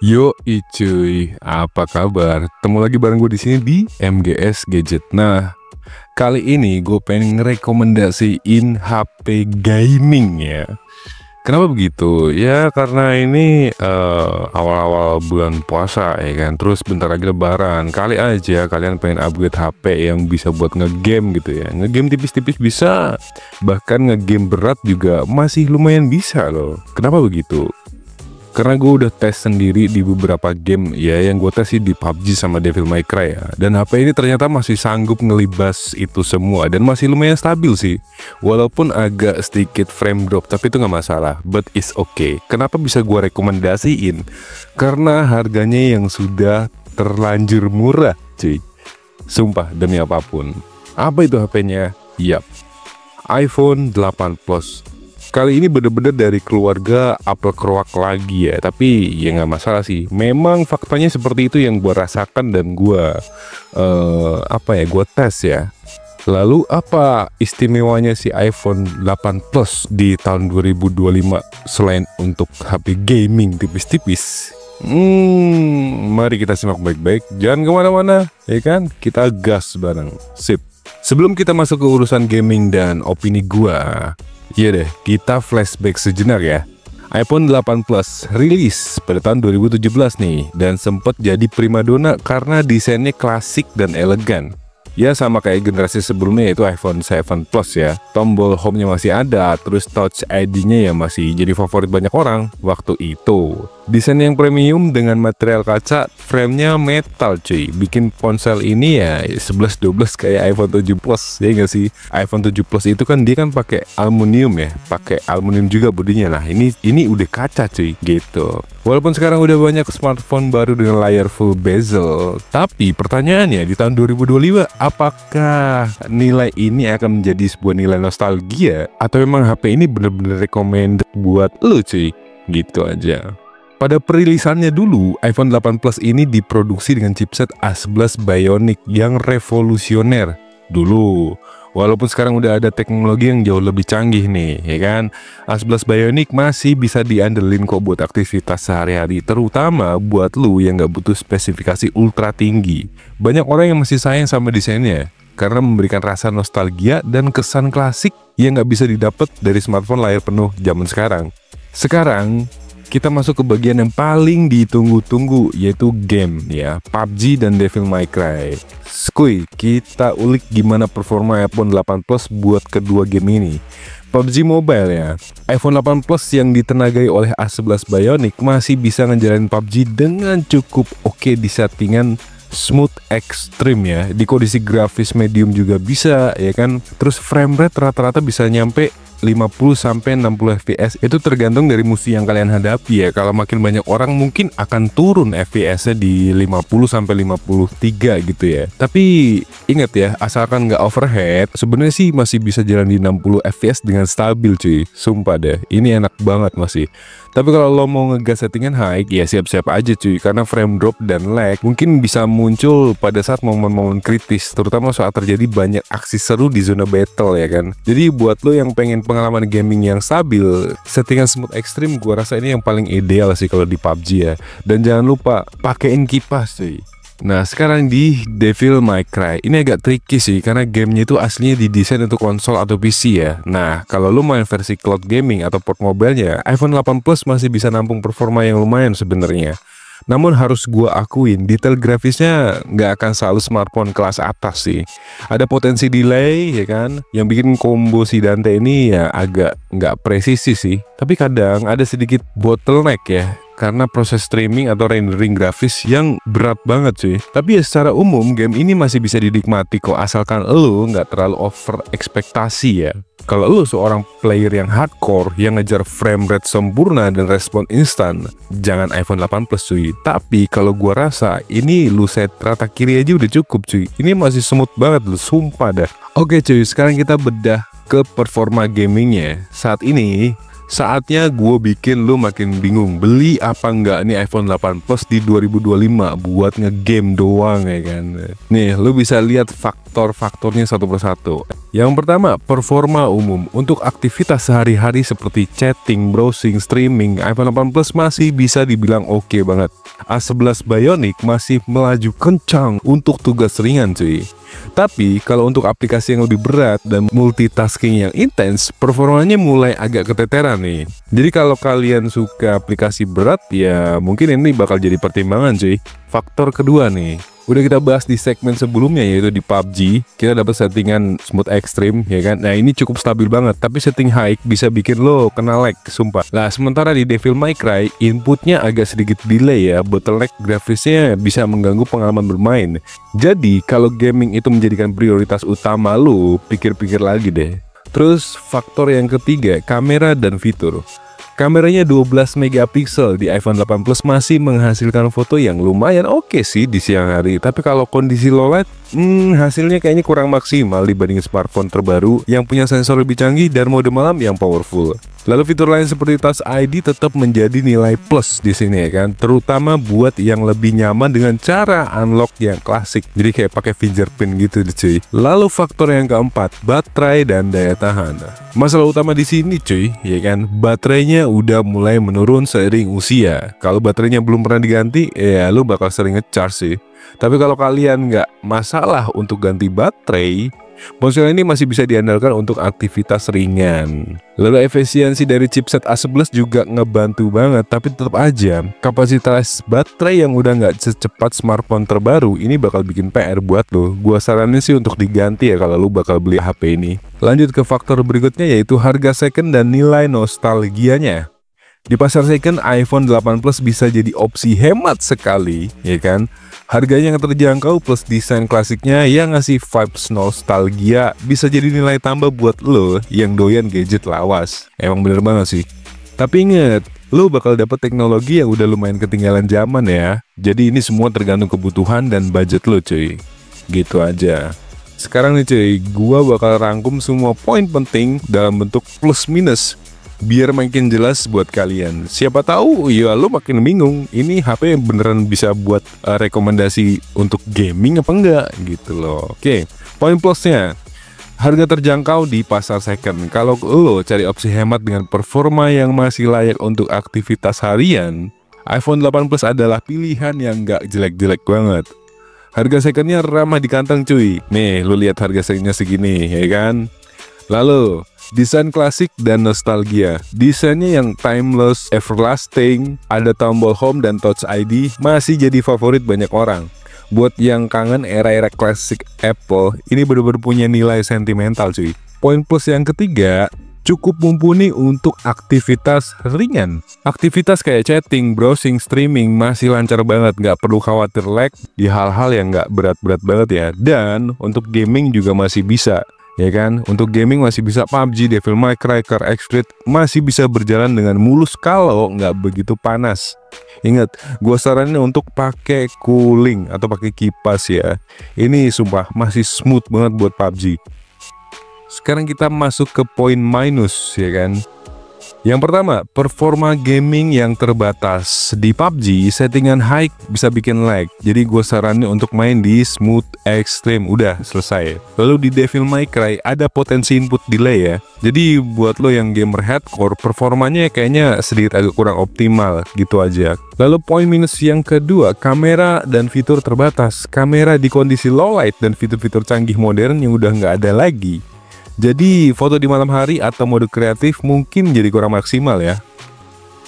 Yo cuy, apa kabar? Ketemu lagi bareng gue di sini di MGS Gadget. Nah, kali ini gue pengen ngerekomendasiin HP gaming ya. Kenapa begitu? Ya karena ini awal-awal bulan puasa ya kan. Terus bentar lagi lebaran. Kali aja kalian pengen upgrade HP yang bisa buat ngegame gitu ya. Ngegame tipis-tipis bisa. Bahkan ngegame berat juga masih lumayan bisa loh. Kenapa begitu? Karena gue udah tes sendiri di beberapa game ya, yang gue tes sih di PUBG sama Devil May Cry ya. Dan HP ini ternyata masih sanggup ngelibas itu semua dan masih lumayan stabil sih. Walaupun agak sedikit frame drop, tapi itu nggak masalah. But it's okay. Kenapa bisa gue rekomendasiin? Karena harganya yang sudah terlanjur murah cuy. Sumpah demi apapun. Apa itu HP-nya? Yap, iPhone 8 Plus. Kali ini bener-bener dari keluarga Apple keruak lagi ya. Tapi ya nggak masalah sih. Memang faktanya seperti itu yang gue rasakan dan gue gue tes ya. Lalu apa istimewanya si iPhone 8 Plus di tahun 2025 selain untuk HP gaming tipis-tipis? Mari kita simak baik-baik. Jangan kemana-mana ya kan. Kita gas bareng. Sip. Sebelum kita masuk ke urusan gaming dan opini gua, iya deh, kita flashback sejenak ya. iPhone 8 Plus rilis pada tahun 2017 nih, dan sempat jadi primadona karena desainnya klasik dan elegan. Ya sama kayak generasi sebelumnya yaitu iPhone 7 Plus ya. Tombol home-nya masih ada, terus Touch ID-nya ya masih jadi favorit banyak orang waktu itu. Desain yang premium dengan material kaca, frame-nya metal cuy. Bikin ponsel ini ya 11-12 kayak iPhone 7 Plus ya nggak sih? iPhone 7 Plus itu kan dia kan pakai aluminium ya, pakai aluminium juga bodinya. Nah ini udah kaca cuy gitu. Walaupun sekarang udah banyak smartphone baru dengan layar full bezel, tapi pertanyaannya di tahun 2025 apakah nilai ini akan menjadi sebuah nilai nostalgia atau memang HP ini bener-bener recommended buat lu cuy? Gitu aja. Pada perilisannya dulu, iPhone 8 Plus ini diproduksi dengan chipset A11 Bionic yang revolusioner dulu. Walaupun sekarang udah ada teknologi yang jauh lebih canggih nih, ya kan? A11 Bionic masih bisa diandelin kok buat aktivitas sehari-hari, terutama buat lu yang nggak butuh spesifikasi ultra tinggi. Banyak orang yang masih sayang sama desainnya, karena memberikan rasa nostalgia dan kesan klasik yang nggak bisa didapat dari smartphone layar penuh zaman sekarang. Sekarang, kita masuk ke bagian yang paling ditunggu-tunggu, yaitu game ya, PUBG dan Devil May Cry. Skuy, kita ulik gimana performa iPhone 8 Plus buat kedua game ini. PUBG Mobile ya, iPhone 8 Plus yang ditenagai oleh A11 Bionic masih bisa ngejalanin PUBG dengan cukup oke di settingan smooth extreme ya. Di kondisi grafis medium juga bisa ya kan. Terus frame rate rata-rata bisa nyampe 50-60 fps. Itu tergantung dari musuh yang kalian hadapi ya. Kalau makin banyak orang mungkin akan turun fps-nya di 50-53 gitu ya. Tapi ingat ya, asalkan nggak overhead, sebenarnya sih masih bisa jalan di 60 fps dengan stabil cuy. Sumpah deh, ini enak banget masih. Tapi kalau lo mau ngegas settingan high, ya siap-siap aja cuy, karena frame drop dan lag mungkin bisa muncul pada saat momen-momen kritis, terutama saat terjadi banyak aksi seru di zona battle ya kan. Jadi buat lo yang pengen pengalaman gaming yang stabil, settingan smooth extreme gua rasa ini yang paling ideal sih kalau di PUBG ya. Dan jangan lupa pakein kipas cuy. Nah sekarang di Devil May Cry ini agak tricky sih, karena gamenya itu aslinya didesain untuk konsol atau PC ya. Nah kalau lu main versi cloud gaming atau port mobilenya, iPhone 8 Plus masih bisa nampung performa yang lumayan sebenarnya. Namun harus gua akuin, detail grafisnya nggak akan selalu smartphone kelas atas sih. Ada potensi delay ya kan, yang bikin combo si Dante ini ya agak nggak presisi sih. Tapi kadang ada sedikit bottleneck ya, karena proses streaming atau rendering grafis yang berat banget cuy. Tapi ya secara umum game ini masih bisa dinikmati kok, asalkan lo nggak terlalu over ekspektasi ya. Kalau lo seorang player yang hardcore yang ngejar frame rate sempurna dan respon instan, jangan iPhone 8 Plus cuy. Tapi kalau gua rasa ini lu set rata kiri aja udah cukup cuy. Ini masih smooth banget lu, sumpah dah. Oke cuy, sekarang kita bedah ke performa gamingnya. Saat ini saatnya gue bikin lu makin bingung beli apa enggak nih iPhone 8 Plus di 2025 buat ngegame doang ya kan. Nih lu bisa lihat faktor-faktornya satu persatu. Yang pertama, performa umum. Untuk aktivitas sehari-hari seperti chatting, browsing, streaming, iPhone 8 Plus masih bisa dibilang oke banget. A11 Bionic masih melaju kencang untuk tugas ringan cuy. Tapi kalau untuk aplikasi yang lebih berat dan multitasking yang intens, performanya mulai agak keteteran nih. Jadi kalau kalian suka aplikasi berat, ya mungkin ini bakal jadi pertimbangan cuy. Faktor kedua nih, udah kita bahas di segmen sebelumnya, yaitu di PUBG. Kita dapat settingan smooth extreme, ya kan. Nah ini cukup stabil banget, tapi setting high bisa bikin lo kena lag, sumpah. Nah sementara di Devil May Cry, inputnya agak sedikit delay ya. Bottleneck grafisnya bisa mengganggu pengalaman bermain. Jadi kalau gaming itu menjadikan prioritas utama lo, pikir-pikir lagi deh. Terus faktor yang ketiga, kamera dan fitur. Kameranya 12 megapiksel di iPhone 8 Plus masih menghasilkan foto yang lumayan oke sih di siang hari. Tapi kalau kondisi low light, hasilnya kayaknya kurang maksimal dibanding smartphone terbaru yang punya sensor lebih canggih dan mode malam yang powerful. Lalu fitur lain seperti Touch ID tetap menjadi nilai plus di sini ya kan, terutama buat yang lebih nyaman dengan cara unlock yang klasik. Jadi kayak pakai fingerprint gitu deh cuy. Lalu faktor yang keempat, baterai dan daya tahan. Masalah utama di sini cuy, ya kan, baterainya udah mulai menurun seiring usia. Kalau baterainya belum pernah diganti, ya lu bakal sering ngecharge sih. Tapi kalau kalian nggak masalah untuk ganti baterai, ponsel ini masih bisa diandalkan untuk aktivitas ringan. Lalu efisiensi dari chipset A11 juga ngebantu banget, tapi tetap aja kapasitas baterai yang udah nggak secepat smartphone terbaru ini bakal bikin PR buat lo. Gua saranin sih untuk diganti ya kalau lo bakal beli HP ini. Lanjut ke faktor berikutnya, yaitu harga second dan nilai nostalgianya. Di pasar second, iPhone 8 Plus bisa jadi opsi hemat sekali, ya kan? Harganya yang terjangkau plus desain klasiknya yang ngasih vibes nostalgia bisa jadi nilai tambah buat lo yang doyan gadget lawas. Emang bener banget sih. Tapi inget, lo bakal dapet teknologi yang udah lumayan ketinggalan zaman ya. Jadi ini semua tergantung kebutuhan dan budget lo cuy. Gitu aja. Sekarang nih cuy, gua bakal rangkum semua poin penting dalam bentuk plus minus biar makin jelas buat kalian. Siapa tahu ya lo makin bingung, ini HP beneran bisa buat rekomendasi untuk gaming apa enggak gitu loh. Oke, poin plusnya. Harga terjangkau di pasar second. Kalau lo cari opsi hemat dengan performa yang masih layak untuk aktivitas harian, iPhone 8 Plus adalah pilihan yang nggak jelek-jelek banget. Harga secondnya ramah di kantong cuy. Nih, lo lihat harga secondnya segini, ya kan? Lalu, desain klasik dan nostalgia. Desainnya yang timeless, everlasting, ada tombol home dan touch ID, masih jadi favorit banyak orang. Buat yang kangen era-era klasik Apple, ini benar-benar punya nilai sentimental cuy. Poin plus yang ketiga, cukup mumpuni untuk aktivitas ringan. Aktivitas kayak chatting, browsing, streaming masih lancar banget, nggak perlu khawatir lag di hal-hal yang nggak berat-berat banget ya. Dan untuk gaming juga masih bisa. Ya kan, untuk gaming masih bisa PUBG, Devil May Cry, Car X-Street masih bisa berjalan dengan mulus kalau nggak begitu panas. Ingat, gua saranin untuk pakai cooling atau pakai kipas ya. Ini sumpah masih smooth banget buat PUBG. Sekarang kita masuk ke poin minus ya kan. Yang pertama, performa gaming yang terbatas. Di PUBG, settingan high bisa bikin lag. Jadi gue saranin untuk main di smooth extreme. Udah selesai. Lalu di Devil May Cry ada potensi input delay ya. Jadi buat lo yang gamer hardcore, performanya kayaknya sedikit agak kurang optimal gitu aja. Lalu poin minus yang kedua, kamera dan fitur terbatas. Kamera di kondisi low light dan fitur-fitur canggih modern yang udah nggak ada lagi. Jadi foto di malam hari atau mode kreatif mungkin jadi kurang maksimal ya.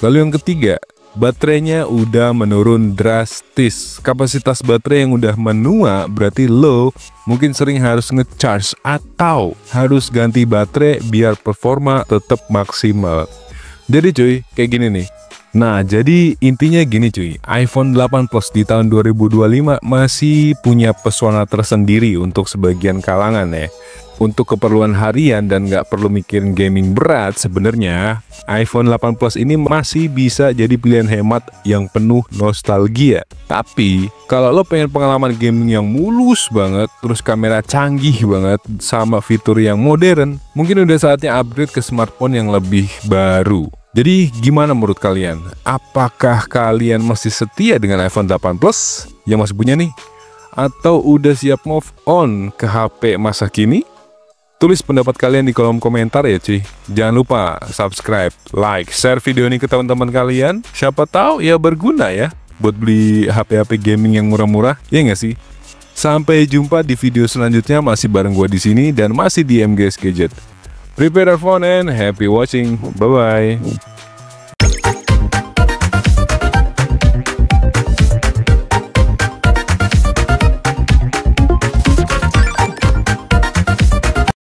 Lalu yang ketiga, baterainya udah menurun drastis. Kapasitas baterai yang udah menua berarti lo mungkin sering harus ngecharge atau harus ganti baterai biar performa tetap maksimal. Jadi cuy, kayak gini nih. Nah, jadi intinya gini cuy, iPhone 8 Plus di tahun 2025 masih punya pesona tersendiri untuk sebagian kalangan ya. Untuk keperluan harian dan nggak perlu mikirin gaming berat, sebenarnya iPhone 8 Plus ini masih bisa jadi pilihan hemat yang penuh nostalgia. Tapi kalau lo pengen pengalaman gaming yang mulus banget, terus kamera canggih banget, sama fitur yang modern, mungkin udah saatnya upgrade ke smartphone yang lebih baru. Jadi gimana menurut kalian? Apakah kalian masih setia dengan iPhone 8 Plus yang masih punya nih? Atau udah siap move on ke HP masa kini? Tulis pendapat kalian di kolom komentar ya cuy. Jangan lupa subscribe, like, share video ini ke teman-teman kalian. Siapa tahu ya berguna ya buat beli HP-HP gaming yang murah-murah, ya nggak sih? Sampai jumpa di video selanjutnya, masih bareng gua di sini dan masih di MGS Gadget. Prepare your phone and happy watching. Bye bye.